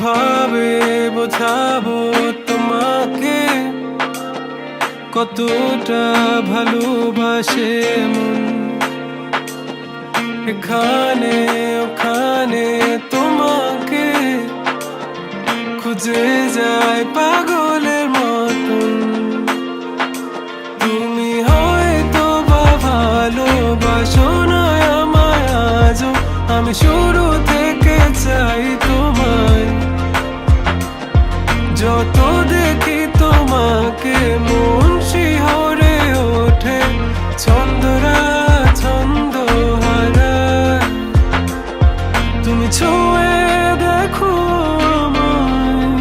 কিভাবে বোঝাবো তোমাকে কতটা ভালোবাসে মন। এখানে ওখানে তোমাকে খুঁজে যায় পাগলের মতন। তুমি হয়তো বা ভালোবাসো না আমায় আজও, আমি শুরু থেকে চাই তোমায়। যত দেখি তোমাকে মন শিহরে ওঠে, ছন্দরা ছন্দ হারায়। তুমি ছুঁয়ে দেখো আমায়,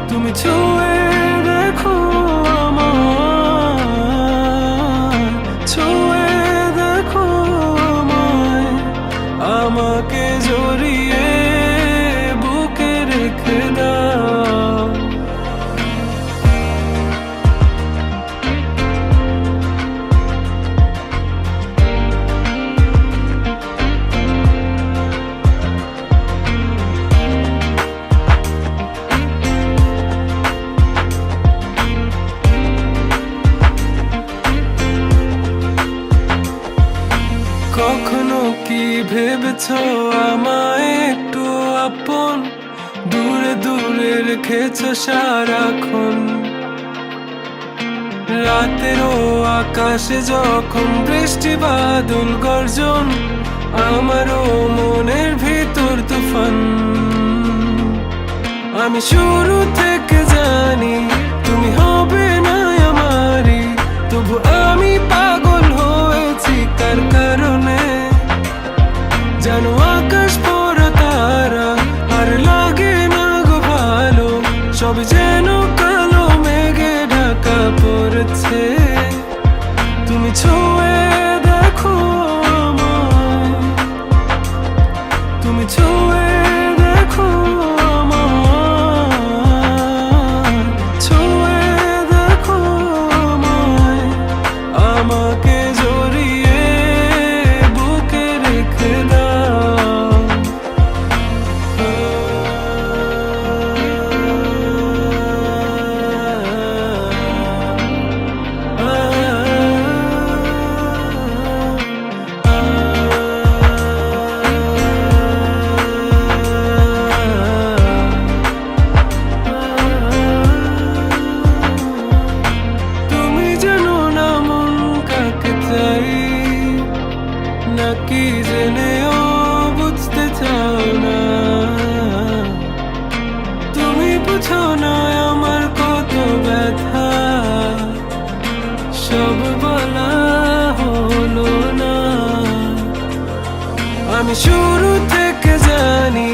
তুমি ছুঁয়ে দেখো আমায়, ছুঁয়ে দেখো আমায়। আমাকে জড়িয়ে বুকে রেখে দাও। কখনো কি ভেবেছ আমায় একটু আপন, দূরে দূরে রেখেছ সারাক্ষণ। রাতেরও আকাশে যখন বৃষ্টি বাদল গর্জন, আমারও মনের ভিতর তুফান। আমি শুরু থেকে জানি তুমি হবে না আমারই, তবু আমি পাগল হয়েছি কার কারণে। জানো আকাশ পড়া তারা আর লাগে না গো ভালো, সব যেন কালো মেঘে ঢাকা পড়েছে। তুমি ছুঁয়ে দেখো আমায়, তুমি ছুঁয়ে দেখো আমায়, ছুঁয়ে দেখো আমায়। আমাকে জড়িয়ে বুকে রেখে দাও। তুমি জানো না মন কাকে চাই, নাকি জেনেও বুঝতে চাও না। তুমি বুঝো না আমার কত ব্যথা, সব বলা হলো না। আমি শুরু থেকে জানি